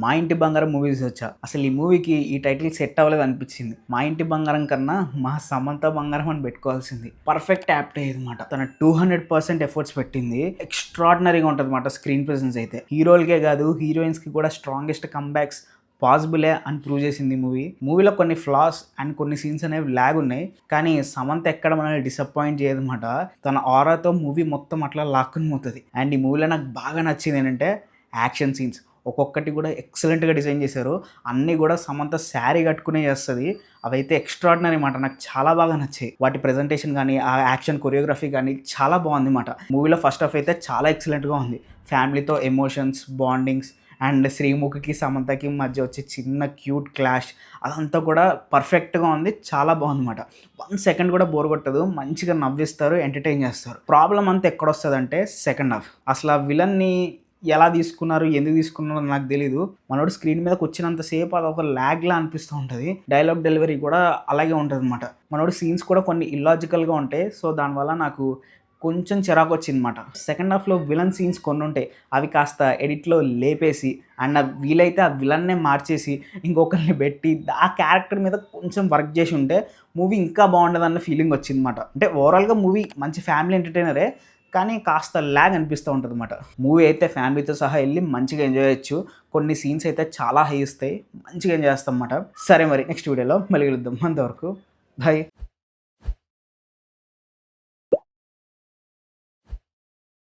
మా ఇంటి బంగారం మూవీ చూసొచ్చా. అసలు ఈ మూవీకి ఈ టైటిల్ సెట్ అవ్వలేదు అనిపించింది. మా ఇంటి బంగారం కన్నా మా సమంత బంగారం అని పెట్టుకోవాల్సింది. Perfect apt అయ్యేదన్నమాట. తన 200% ఎఫర్ట్స్ పెట్టింది. ఎక్స్ట్రాడినరీగా ఉంటుంది అన్నమాట స్క్రీన్ ప్రెసెన్స్ అయితే. హీరోలకే కాదు హీరోయిన్స్కి కూడా స్ట్రాంగెస్ట్ కంబ్యాక్స్ పాసిబులే అని ప్రూవ్ చేసింది మూవీలో కొన్ని ఫ్లాస్ అండ్ కొన్ని సీన్స్ అనేవి ల్యాగ్ ఉన్నాయి. కానీ సమంత ఎక్కడ మనల్ని డిసప్పాయింట్ చేయదన్నమాట. తన ఆరాతో మూవీ మొత్తం అట్లా లాక్కుని పోతుంది. అండ్ ఈ మూవీలో నాకు బాగా నచ్చింది ఏంటంటే యాక్షన్ సీన్స్ ఒక్కొక్కటి కూడా ఎక్సలెంట్గా డిజైన్ చేశారు. అన్నీ కూడా సమంత శారీ కట్టుకునే చేస్తుంది. అవైతే ఎక్స్ట్రాడినరీ మాట. నాకు చాలా బాగా నచ్చాయి. వాటి ప్రజెంటేషన్ కానీ ఆ యాక్షన్ కొరియోగ్రఫీ కానీ చాలా బాగుంది మాట. మూవీలో ఫస్ట్ హాఫ్ అయితే చాలా ఎక్సలెంట్గా ఉంది. ఫ్యామిలీతో ఎమోషన్స్, బాండింగ్స్ అండ్ శ్రీముఖికి సమంతకి మధ్య వచ్చే చిన్న క్యూట్ క్లాష్ అదంతా కూడా పర్ఫెక్ట్గా ఉంది. చాలా బాగుందన్నమాట. 1 సెకండ్ కూడా బోర్ కొట్టదు. మంచిగా నవ్విస్తారు, ఎంటర్టైన్ చేస్తారు. ప్రాబ్లం అంతా ఎక్కడొస్తుందంటే సెకండ్ హాఫ్. అసలు ఆ విలన్ని ఎలా తీసుకున్నారు, ఎందుకు తీసుకున్నారో నాకు తెలీదు. మనోడు స్క్రీన్ మీదకి వచ్చినంతసేపు అది ఒక ల్యాగ్లా అనిపిస్తూ ఉంటుంది. డైలాగ్ డెలివరీ కూడా అలాగే ఉంటుంది అనమాట. మనోడు సీన్స్ కూడా కొన్ని ఇల్లాజికల్గా ఉంటాయి. సో దానివల్ల నాకు కొంచెం చిరాకు వచ్చిందన్నమాట. సెకండ్ హాఫ్లో విలన్ సీన్స్ కొన్ని ఉంటాయి. అవి కాస్త ఎడిట్లో లేపేసి అండ్ వీలైతే ఆ విలన్నే మార్చేసి ఇంకొకరిని పెట్టి ఆ క్యారెక్టర్ మీద కొంచెం వర్క్ చేసి ఉంటే మూవీ ఇంకా బాగుండదన్న ఫీలింగ్ వచ్చిందన్నమాట. అంటే ఓవరాల్గా మూవీ మంచి ఫ్యామిలీ ఎంటర్టైనరే, కానీ కాస్త ల్యాగ్ అనిపిస్తూ ఉంటుంది అన్నమాట. మూవీ అయితే ఫ్యామిలీతో సహా వెళ్ళి మంచిగా ఎంజాయ్ చేయొచ్చు. కొన్ని సీన్స్ అయితే చాలా హై ఇస్తాయి, మంచిగా ఎంజాయ్ చేస్తాం అన్నమాట. సరే మరి నెక్స్ట్ వీడియోలో మళ్ళీ కలుద్దాం. అంతవరకు బాయ్.